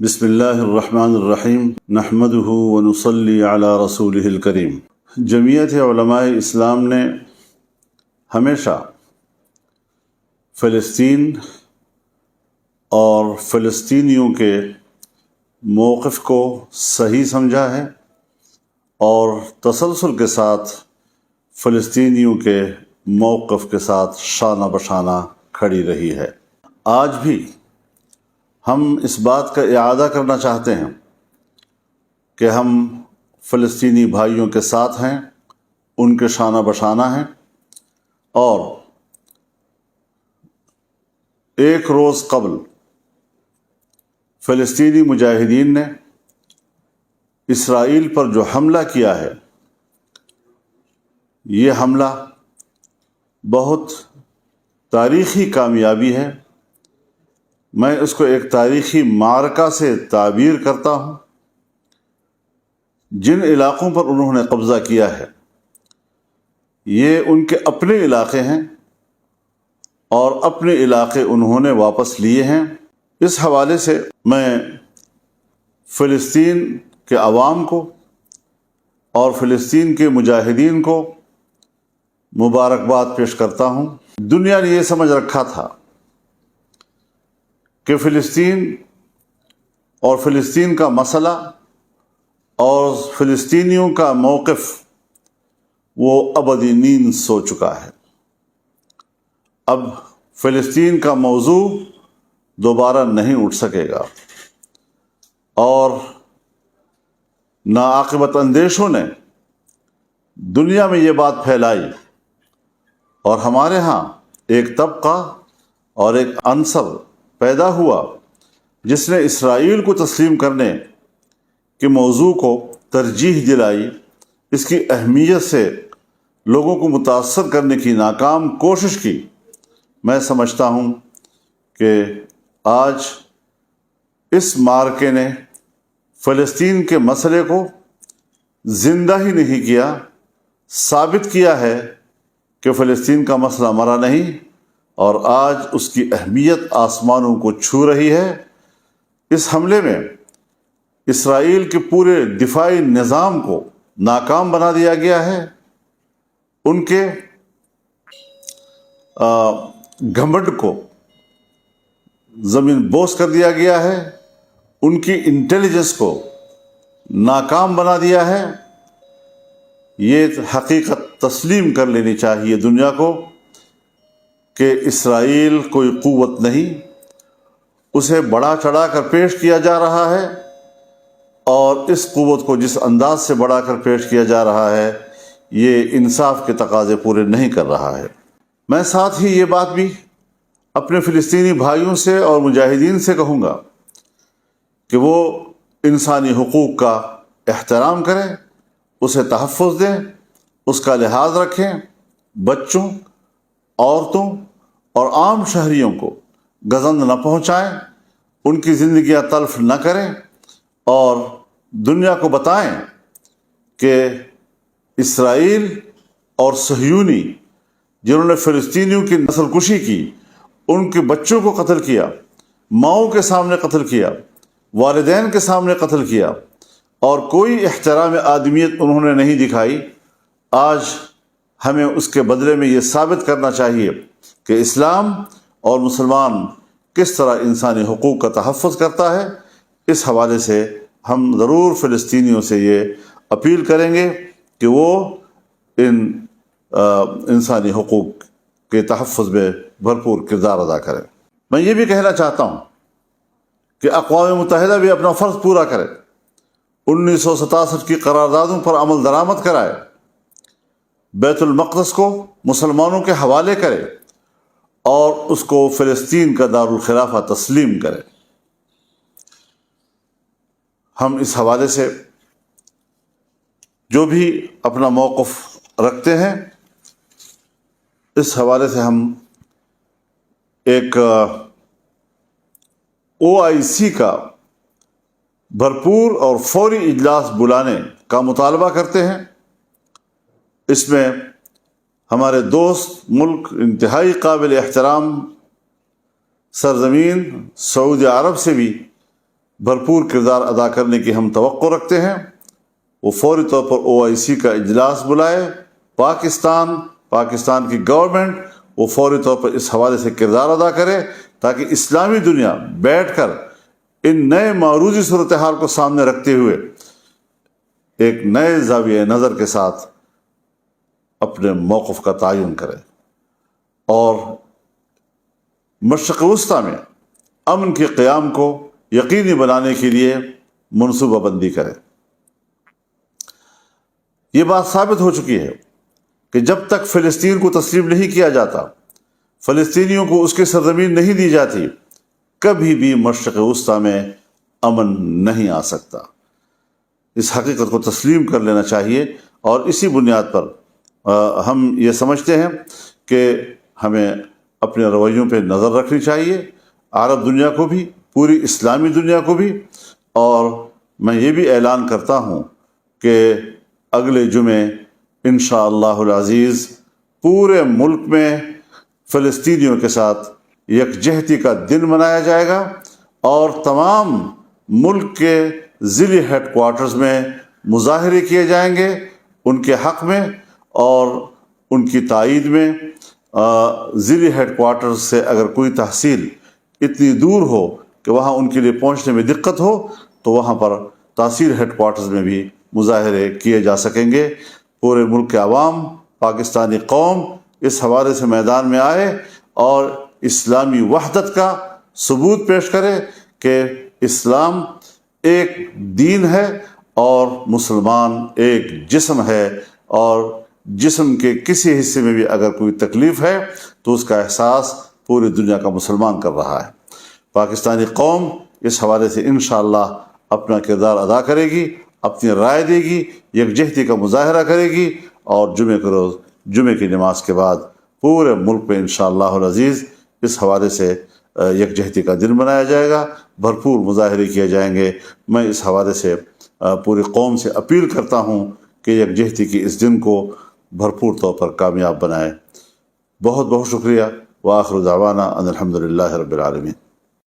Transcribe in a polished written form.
بسم اللہ الرحمن الرحیم نحمدہ ونصلی علی رسولہ الکریم۔ جمعیت علماء اسلام نے ہمیشہ فلسطین اور فلسطینیوں کے موقف کو صحیح سمجھا ہے اور تسلسل کے ساتھ فلسطینیوں کے موقف کے ساتھ شانہ بشانہ کھڑی رہی ہے۔ آج بھی ہم اس بات کا اعادہ کرنا چاہتے ہیں کہ ہم فلسطینی بھائیوں کے ساتھ ہیں، ان کے شانہ بشانہ ہیں، اور ایک روز قبل فلسطینی مجاہدین نے اسرائیل پر جو حملہ کیا ہے، یہ حملہ بہت تاریخی کامیابی ہے۔ میں اس کو ایک تاریخی معرکہ سے تعبیر کرتا ہوں۔ جن علاقوں پر انہوں نے قبضہ کیا ہے یہ ان کے اپنے علاقے ہیں اور اپنے علاقے انہوں نے واپس لیے ہیں۔ اس حوالے سے میں فلسطین کے عوام کو اور فلسطین کے مجاہدین کو مبارکباد پیش کرتا ہوں۔ دنیا نے یہ سمجھ رکھا تھا کہ فلسطین اور فلسطین کا مسئلہ اور فلسطینیوں کا موقف وہ ابدی نیند سو چکا ہے۔ اب فلسطین کا موضوع دوبارہ نہیں اٹھ سکے گا، اور ناعاقبت اندیشوں نے دنیا میں یہ بات پھیلائی، اور ہمارے ہاں ایک طبقہ اور ایک عنصر پیدا ہوا جس نے اسرائیل کو تسلیم کرنے کے موضوع کو ترجیح دلائی، اس کی اہمیت سے لوگوں کو متاثر کرنے کی ناکام کوشش کی۔ میں سمجھتا ہوں کہ آج اس معرکے نے فلسطین کے مسئلے کو زندہ ہی نہیں کیا، ثابت کیا ہے کہ فلسطین کا مسئلہ مرا نہیں، اور آج اس کی اہمیت آسمانوں کو چھو رہی ہے۔ اس حملے میں اسرائیل کے پورے دفاعی نظام کو ناکام بنا دیا گیا ہے، ان کے گھمنڈ کو زمین بوس کر دیا گیا ہے، ان کی انٹیلیجنس کو ناکام بنا دیا ہے۔ یہ حقیقت تسلیم کر لینی چاہیے دنیا کو کہ اسرائیل کوئی قوت نہیں، اسے بڑا چڑھا کر پیش کیا جا رہا ہے، اور اس قوت کو جس انداز سے بڑھا کر پیش کیا جا رہا ہے یہ انصاف کے تقاضے پورے نہیں کر رہا ہے۔ میں ساتھ ہی یہ بات بھی اپنے فلسطینی بھائیوں سے اور مجاہدین سے کہوں گا کہ وہ انسانی حقوق کا احترام کریں، اسے تحفظ دیں، اس کا لحاظ رکھیں، بچوں، عورتوں اور عام شہریوں کو گزند نہ پہنچائیں، ان کی زندگیاں تلف نہ کریں، اور دنیا کو بتائیں کہ اسرائیل اور صہیونی جنہوں نے فلسطینیوں کی نسل کشی کی، ان کے بچوں کو قتل کیا، ماؤں کے سامنے قتل کیا، والدین کے سامنے قتل کیا، اور کوئی احترام آدمیت انہوں نے نہیں دکھائی، آج ہمیں اس کے بدلے میں یہ ثابت کرنا چاہیے کہ اسلام اور مسلمان کس طرح انسانی حقوق کا تحفظ کرتا ہے۔ اس حوالے سے ہم ضرور فلسطینیوں سے یہ اپیل کریں گے کہ وہ ان انسانی حقوق کے تحفظ میں بھرپور کردار ادا کریں۔ میں یہ بھی کہنا چاہتا ہوں کہ اقوام متحدہ بھی اپنا فرض پورا کرے، 1967 کی قراردادوں پر عمل درآمد کرائے، بیت المقدس کو مسلمانوں کے حوالے کرے، اور اس کو فلسطین کا دارالخلافہ تسلیم کرے۔ ہم اس حوالے سے جو بھی اپنا موقف رکھتے ہیں، اس حوالے سے ہم ایک OIC کا بھرپور اور فوری اجلاس بلانے کا مطالبہ کرتے ہیں۔ اس میں ہمارے دوست ملک انتہائی قابل احترام سرزمین سعودی عرب سے بھی بھرپور کردار ادا کرنے کی ہم توقع رکھتے ہیں، وہ فوری طور پر OIC کا اجلاس بلائے، پاکستان کی گورنمنٹ وہ فوری طور پر اس حوالے سے کردار ادا کرے تاکہ اسلامی دنیا بیٹھ کر ان نئے معروضی صورتحال کو سامنے رکھتے ہوئے ایک نئے زاویہ نظر کے ساتھ اپنے موقف کا تعین کرے اور مشرق وسطیٰ میں امن کے قیام کو یقینی بنانے کے لیے منصوبہ بندی کرے۔ یہ بات ثابت ہو چکی ہے کہ جب تک فلسطین کو تسلیم نہیں کیا جاتا، فلسطینیوں کو اس کی سرزمین نہیں دی جاتی، کبھی بھی مشرق وسطیٰ میں امن نہیں آ سکتا۔ اس حقیقت کو تسلیم کر لینا چاہیے اور اسی بنیاد پر ہم یہ سمجھتے ہیں کہ ہمیں اپنے رویوں پہ نظر رکھنی چاہیے، عرب دنیا کو بھی، پوری اسلامی دنیا کو بھی۔ اور میں یہ بھی اعلان کرتا ہوں کہ اگلے جمعے انشاءاللہ العزیز پورے ملک میں فلسطینیوں کے ساتھ یکجہتی کا دن منایا جائے گا اور تمام ملک کے ضلعی ہیڈ کوارٹرز میں مظاہرے کیے جائیں گے ان کے حق میں اور ان کی تائید میں۔ ضلعی ہیڈ کوارٹرز سے اگر کوئی تحصیل اتنی دور ہو کہ وہاں ان کے لیے پہنچنے میں دقت ہو تو وہاں پر تحصیل ہیڈ کوارٹرز میں بھی مظاہرے کیے جا سکیں گے۔ پورے ملک کے عوام، پاکستانی قوم اس حوالے سے میدان میں آئے اور اسلامی وحدت کا ثبوت پیش کرے کہ اسلام ایک دین ہے اور مسلمان ایک جسم ہے، اور جسم کے کسی حصے میں بھی اگر کوئی تکلیف ہے تو اس کا احساس پوری دنیا کا مسلمان کر رہا ہے۔ پاکستانی قوم اس حوالے سے انشاءاللہ اپنا کردار ادا کرے گی، اپنی رائے دے گی، یکجہتی کا مظاہرہ کرے گی، اور جمعے کے روز جمعے کی نماز کے بعد پورے ملک میں انشاءاللہ العزیز اس حوالے سے یکجہتی کا دن منایا جائے گا، بھرپور مظاہرے کیے جائیں گے۔ میں اس حوالے سے پوری قوم سے اپیل کرتا ہوں کہ یکجہتی کی اس دن کو بھرپور طور پر کامیاب بنائیں۔ بہت بہت شکریہ۔ وآخر دعوانا ان الحمد للہ رب العالمین۔